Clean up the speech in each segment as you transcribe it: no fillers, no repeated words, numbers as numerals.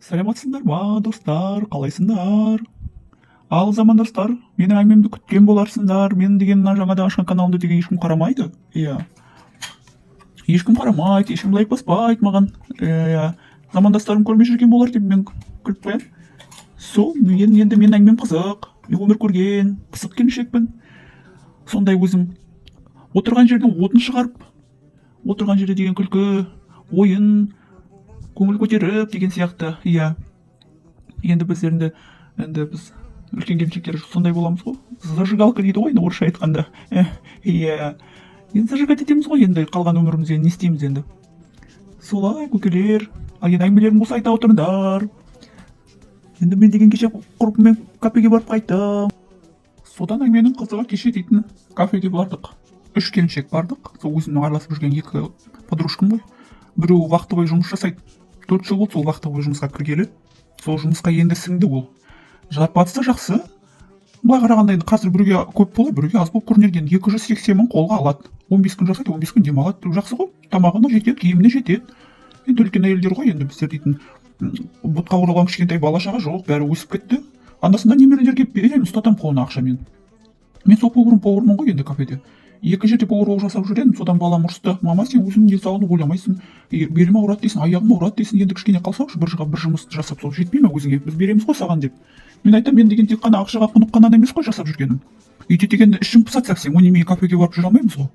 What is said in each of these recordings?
Саламатсыңдар ма, достар, қалайсыңдар? Ал замандастар, менің әңгімемді күткен боларсыңдар. Мен деген мына жаңада ашқан каналымды деген ешкім қарамайды. Иә, ешкім қарамайды, ешкім лайк баспайды маған. Иә, замандастарым көрмей жүрген болар деп мен күліп қоямын. Енді менің әңгімем қызық. Мен өмір көрген, пысық келіншекпін. Сондай өзім отырған жерден отын шығарып, отырған жерде деген күлкі, ойын, көңіл көтеріп деген сияқты. Иә, енді біз үлкен келіншектер сондай боламыз ғой. Зажигалка дейді ғой, орысша айтқанда. Иә, енді зажигать етеміз ғой, енді қалған өмірімізде не істейміз енді. Солай, көкелер. Ал енді әңгімелерім болса айта отырыңдар. Енді мен деген кеше құрбыммен кафеге барып қайттым. Содан әңгіменің қызығы кеше дейтін кафеге бардық. 3 келіншек бардық. Сол өзімнің араласып жүрген 2 подружкам ғой. Біреу вахта бойы жұмыс жасайды. 4 жыл болды сол вахта бойы жұмысқа кіргелі. Сол жұмысқа енді сіңді ол. Зарплатасы жақсы. Былай қарағанда енді қазір біреуге көп болар, біреуге аз болып көрінеді. 280 мың қолға алады. 15 күн жасайды, 15 күн демалады. Жақсы ғой. Тамағына жетеді, киіміне жетеді. Енді үлкен әйелдер ғой, енді біздер дейтін бұтқа оралған кішкентай бала шаға жоқ, бәрі өсіп кетті. Андасында немерелерге беремін, ұстатамын қолына ақшамен. Мен сол повармын ғой енді кафеде. 2 жерде повар болып жасап жүремін, содан балам ұрысты. Мама, сен өзің денсаулығыңды ойламайсың, белім ауырады дейсің, аяғым ауырады дейсің, енді кішкене қалсаңшы, бір жұмысты жасап, сол жетпей ме өзіңе? Біз береміз ғой саған деп. Мен айтамын, мен деген тек қана ақшаға құныққан адам емес қой жасап жүргенім. Үйде деген ішім пысады сәксең, немене кафеге барып жүре алмаймыз ғой.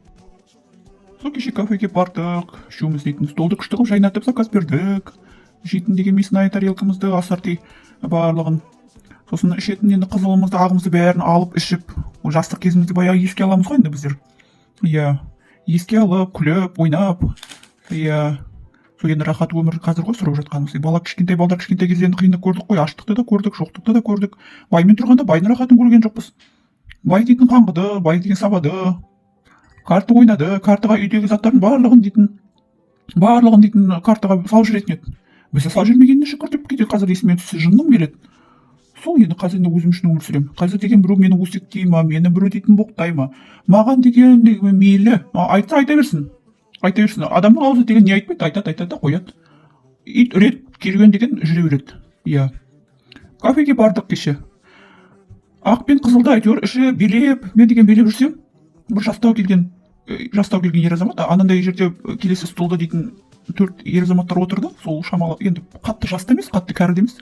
Сол кеше кафеге бардық, үшеуміз дейтін столды күшті қылып жайнатып заказ бердік. Жейтін деген мясная тарелкамызды, ассорти барлығын. Сосын ішетін енді қызылымызды, ағымызды бәрін алып ішіп, жастық кезімізді баяғы еске аламыз ғой енді біздер. Иә, еске алып, күліп, ойнап. Иә, сол енді рахат өмір қазір ғой сүріп жатқанымыз. Бала кішкентай балдар кішкентай кезде енді қиындық көрдік қой, аштықты да көрдік, жоқтықты да көрдік. Баймен тұрғанда байдың рахатын көрген жоқпыз. Бай дейтін қаңғыды, бай деген сабады, карта ойнады, картаға үйдегі заттардың барлығын дейтін картаға сал жүретін еді. Бізде сал жүрмегеніне шүкір деп кейде қазір есіме түссе жыным келеді. Сол енді қазір енді өзім үшін өмір сүремін. Қазір деген біреу мені өсектей ма, мені біреу дейтін боқтай ма, маған деген мейлі, айтса айта берсін. Адамның аузы деген не айтпайды, айтады да қояды. Ит үреді, керуен деген жүре береді. Иә. Кафеге бардық кеше. Ақ пен қызылды әйтеуір іші билеп, мен деген билеп жүрсем, бір жастау келген ер азамат, анандай жерде келесі столда дейтін 4 ер азаматтар отырды. Сол шамалы, енді қатты жаста емес, қатты кәрі де емес.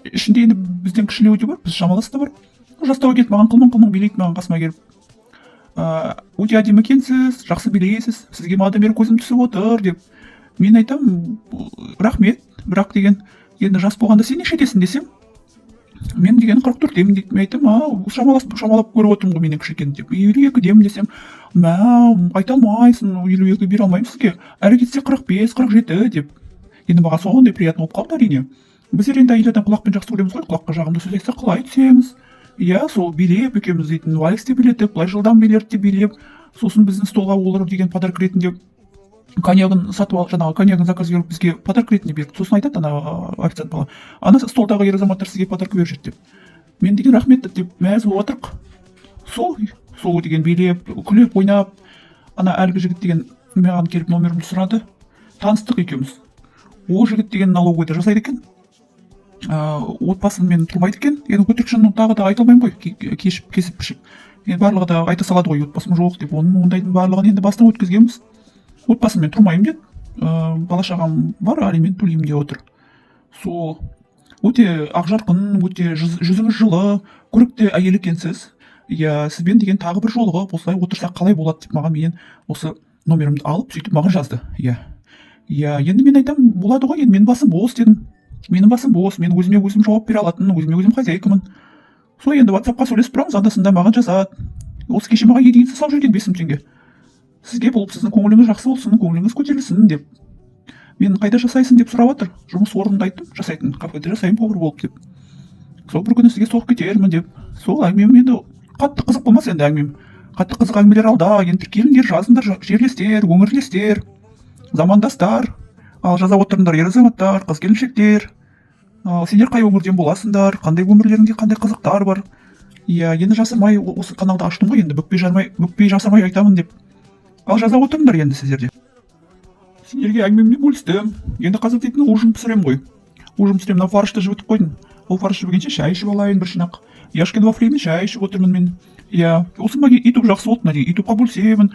Ішінде енді бізден кішілеу де бар, біз шамаласы да бар. Жастау келіп маған қылмың билейді, маған қасыма келіп. Өте әдемі екенсіз, жақсы билейсіз, сізге манадан бері көзім түсіп отыр деп. Мен айтамын, рахмет, бірақ деген енді жас болғанда сен нешедесің десем, мен деген 44-демін дейді. Мен айтамын, шамалап көріп отырмын ғой менен кіші екенін деп. 52-демін десем, айта алмайсың, 52 бере алмаймын сізге, әрі кетсе 45-47 деп. Енді маған сондай приятно болып қалды әрине. Біздер енді әйел адам құлақпен жақсы көреміз ғой, құлаққа жағымды сөз айтса қалай түсеміз. Иә, сол билеп екеуміз дейтін вальс те билетіп, былай жылдам билерді де билеп, сосын біздің столға олар деген подарок ретінде коньягын сатып алып, жаңағы коньягын заказ беріп бізге подарок ретінде берді. Сосын айтады ана официант бала, ана столдағы ер азаматтар сізге подарок беріп жүрді деп. Мен деген рахмет деп мәз болып отырық. Сол деген билеп, күліп, ойнап, ана әлгі жігіт деген маған келіп номерімді сұрады. Таныстық екеуміз. Ол жігіт деген налоговыйда жасайды екен. Отбасымен тұрмайды екен. Енді өтірікшінің тағы да айта алмаймын ғой, кесіп пішіп. Енді барлығы да айта салады ғой, отбасым жоқ деп. Ондайдың барлығын енді бастан өткізгенбіз. Отбасыммен тұрмаймын деді. Бала шағам бар, алимент төлеймін деп отыр. Сол өте ақжарқын, өте жүзіңіз жылы, көрікті әйел екенсіз. Иә, сізбен деген тағы бір жолығып, осылай отырсақ қалай болады деп маған менен осы номерімді алып, сөйтіп маған жазды. Иә, енді мен айтамын, болады ғой, енді менің басым бос дедім. Менің басым бос, мен өзіме өзім жауап бере алатын, өзіме өзім хозяйкамын. Сол енді WhatsApp-қа сөйлесіп тұрамыз, анда-санда маған жазады. Осы кеше маған единица салып жүрген 5 мың теңге. Сізге болып, сіздің көңіліңіз жақсы болсын, көңіліңіз көтерілсін деп. Мен қайда жасайсың деп сұрап отыр. Жұмыс орнында айттым, жасайтын кафеде жасаймын повар болып деп. Сол бір күні сізге соғып кетермін деп. Сол әңгімем енді қатты қызық болмас енді әңгімем. Қатты қызық әңгімелер алда, енді тіркеліңдер, жазыңдар, жерлестер, өңірлестер, замандастар. Ал жаза отырыңдар ер азаматтар, қыз келіншектер. Сендер қай өңірден боласыңдар, қандай өмірлеріңде қандай қызықтар бар. Иә, енді жасырмай осы каналды аштым ғой, енді бүкпей жасырмай айтамын деп. Ал жаза отырыңдар енді сіздерде. Сендерге әңгімемді бөлістім. Енді қазір дейтін ужин пісірем ғой. жұмыс істеймін. Мына фаршты жібітіп қойдым. Ол фарш жібігенше шай ішіп алайын бір шынақ. Яшкин вафлимен шай ішіп отырмын мен. Иә, осы маған ютуб жақсы болды. Мына ютубқа бөлсемін.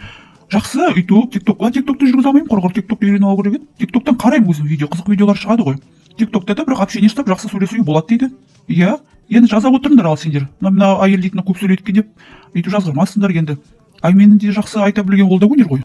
Жақсы ютуб, тиктокқа тиктокты жүргізе алмаймын. Құрғыр тиктокты үйреніп алу керек еді. Тиктоктан қараймын өзім видео, қызық видеолар шығады ғой. Тиктокта да бірақ общение ұстап жақсы сөйлесуге болады дейді. Иә, енді жаза отырыңдар ал сендер. Мына әйел дейтін көп сөйлейді екен деп өйтіп жазғырмасыңдар енді. Ай менің де жақсы айта білген ол да өнер ғой.